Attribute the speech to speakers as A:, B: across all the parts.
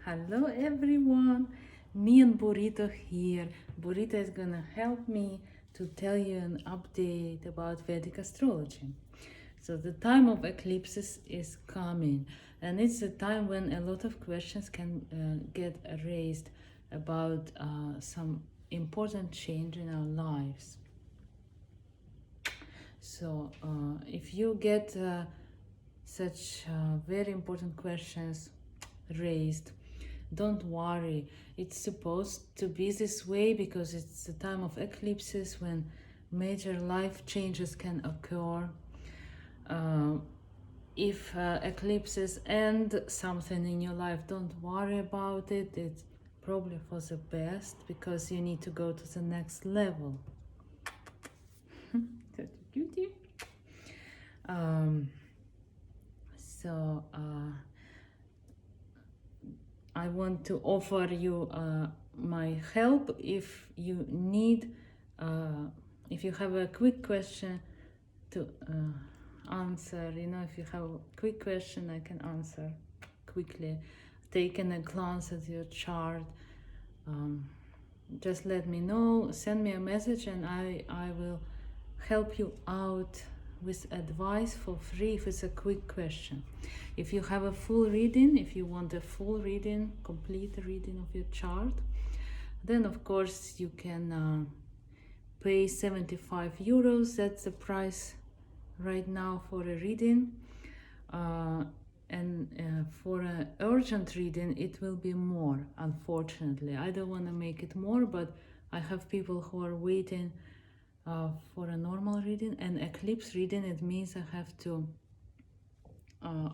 A: Hello everyone, me and Burrito here. Burrito is gonna help me to tell you an update about Vedic astrology. So the time of eclipses is coming, and it's a time when a lot of questions can get raised about some important change in our lives. So if you get such very important questions raised, don't worry. It's supposed to be this way because it's the time of eclipses when major life changes can occur. Uh, if eclipses end something in your life, don't worry about it. It's probably for the best because you need to go to the next level. Such a cutie. Um, so I want to offer you my help if you need, if you have a quick question to answer. If you have a quick question, I can answer quickly. Taking a glance at your chart, just let me know, send me a message, and I will help you out with advice for free if it's a quick question. If you have a full reading, if you want a full reading, complete reading of your chart, then of course you can pay 75 euros. That's the price right now for a reading. And for an urgent reading, it will be more, unfortunately. I don't want to make it more, but I have people who are waiting for a normal reading. And eclipse reading, it means I have to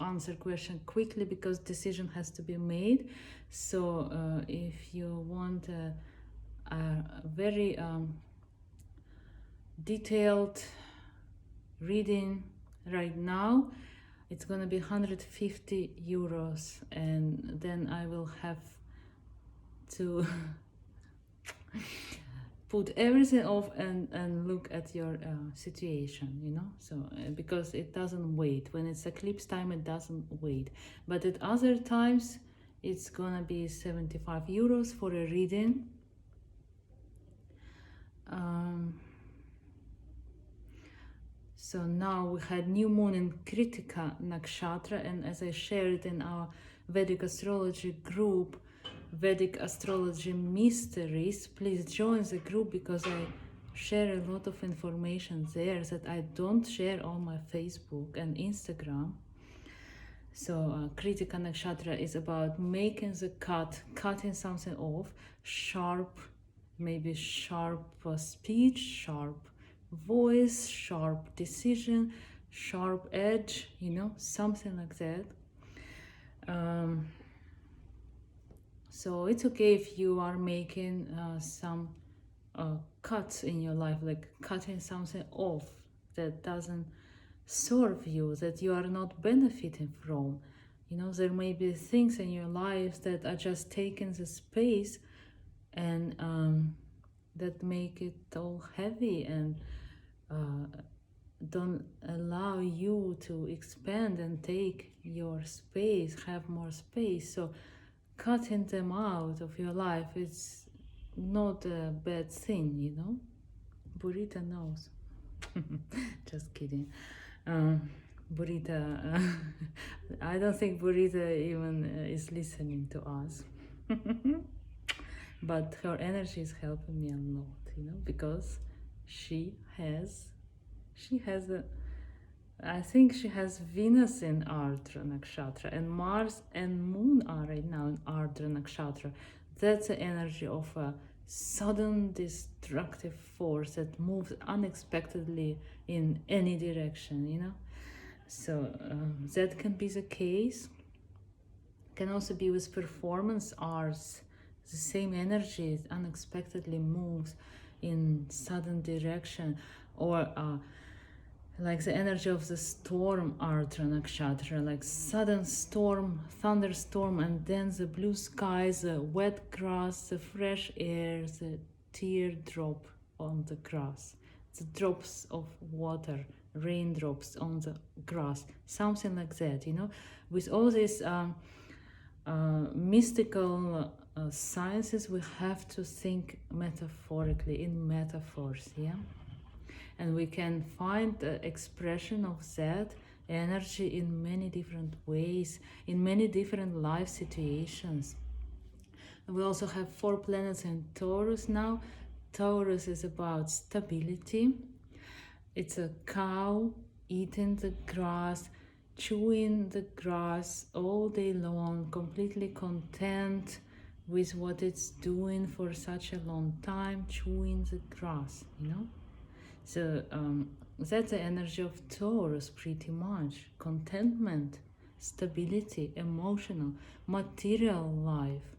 A: answer question quickly because decision has to be made. So if you want a very detailed reading right now, it's gonna be 150 euros, and then I will have to put everything off and look at your situation, so because it doesn't wait. When it's eclipse time, it doesn't wait, but at other times it's gonna be 75 euros for a reading. So now we had new moon in Krittika nakshatra, and as I shared in our Vedic astrology group, Vedic Astrology Mysteries, please join the group because I share a lot of information there that I don't share on my Facebook and Instagram. So Krittika nakshatra is about making the cutting something off, sharp, maybe sharp speech, sharp voice, sharp decision, sharp edge, something like that. So it's okay if you are making some cuts in your life, like cutting something off that doesn't serve you, that you are not benefiting from. There may be things in your life that are just taking the space and that make it all heavy and don't allow you to expand and take your space, have more space. So cutting them out of your life is not a bad thing. Burrito knows. Just kidding. Burrito, I don't think Burrito even is listening to us. But her energy is helping me a lot, because she has I think she has Venus in Ardra nakshatra, and Mars and Moon are right now in Ardra nakshatra. That's the energy of a sudden destructive force that moves unexpectedly in any direction, So that can be the case. Can also be with performance arts. The same energy unexpectedly moves in sudden direction, or like the energy of the storm, Ardra nakshatra, like sudden storm, thunderstorm, and then the blue skies, the wet grass, the fresh air, the teardrop on the grass, the drops of water, raindrops on the grass, something like that, with all this mystical sciences, we have to think metaphorically, in metaphors, yeah? And we can find the expression of that energy in many different ways, in many different life situations. We also have 4 planets in Taurus now. Taurus is about stability. It's a cow eating the grass, chewing the grass all day long, completely content with what it's doing for such a long time, chewing the grass, you know? So that's the energy of Taurus, pretty much. Contentment, stability, emotional, material life.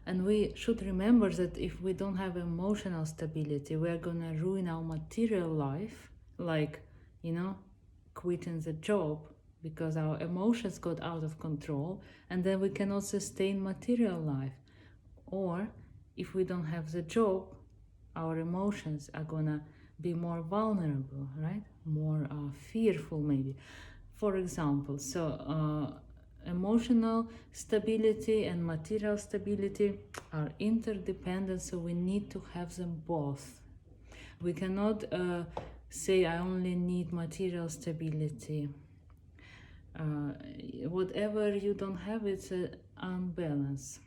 A: And we should remember that if we don't have emotional stability, we are gonna ruin our material life, like, you know, quitting the job because our emotions got out of control, and then we cannot sustain material life. Or if we don't have the job, our emotions are gonna be more vulnerable, right? More fearful, maybe. For example, so emotional stability and material stability are interdependent, so we need to have them both. We cannot say I only need material stability. Whatever you don't have, it's an unbalance.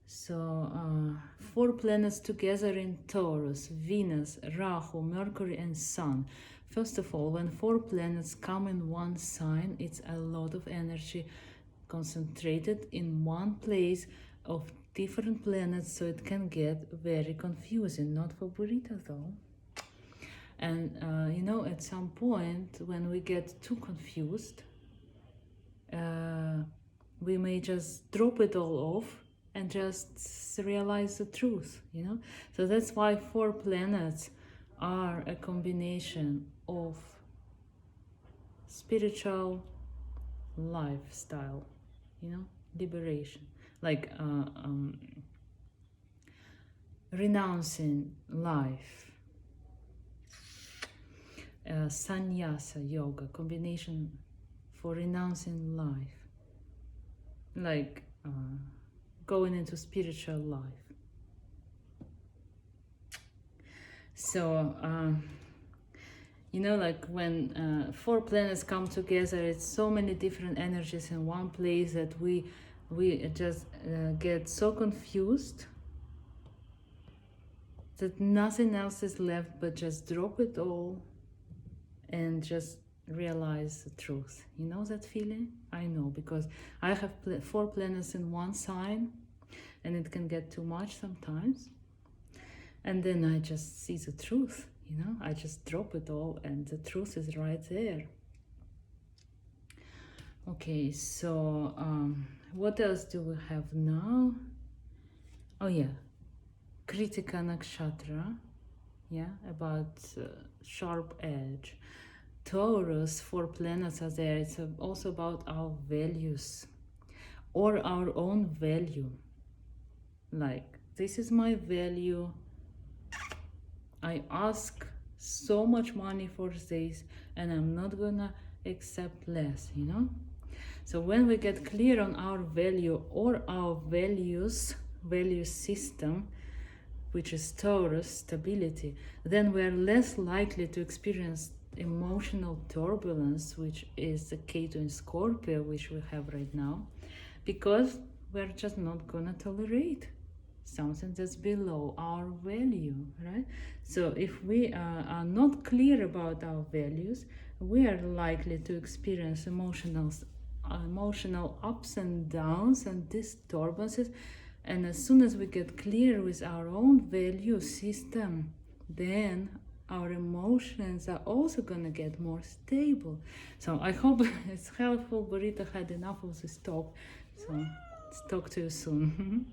A: So 4 planets together in Taurus: Venus, Rahu, Mercury and Sun. First of all, when 4 planets come in one sign, it's a lot of energy concentrated in one place of different planets, so it can get very confusing. Not for Burrito though. And you know, at some point when we get too confused, we may just drop it all off and just realize the truth, you know? So that's why 4 planets are a combination of spiritual lifestyle, you know, liberation, like renouncing life, sannyasa yoga, combination for renouncing life, like going into spiritual life. So you know, like when 4 planets come together, it's so many different energies in one place that we just get so confused that nothing else is left but just drop it all and just realize the truth. You know that feeling? I know, because I have 4 planets in one sign, and it can get too much sometimes. And then I just see the truth, you know? I just drop it all and the truth is right there. Okay, so what else do we have now? Oh yeah, Krittika nakshatra, yeah, about sharp edge. Taurus, 4 planets are there. It's also about our values or our own value. Like, this is my value. I ask so much money for this and I'm not gonna accept less, you know? So when we get clear on our value or our values, value system, which is Taurus, stability, then we are less likely to experience emotional turbulence, which is the Ketu in Scorpio, which we have right now, because we're just not gonna tolerate something that's below our value, right? So if we are not clear about our values, we are likely to experience emotional ups and downs and disturbances. And as soon as we get clear with our own value system, then our emotions are also gonna get more stable. So I hope it's helpful. Burrito had enough of this talk, so let's talk to you soon.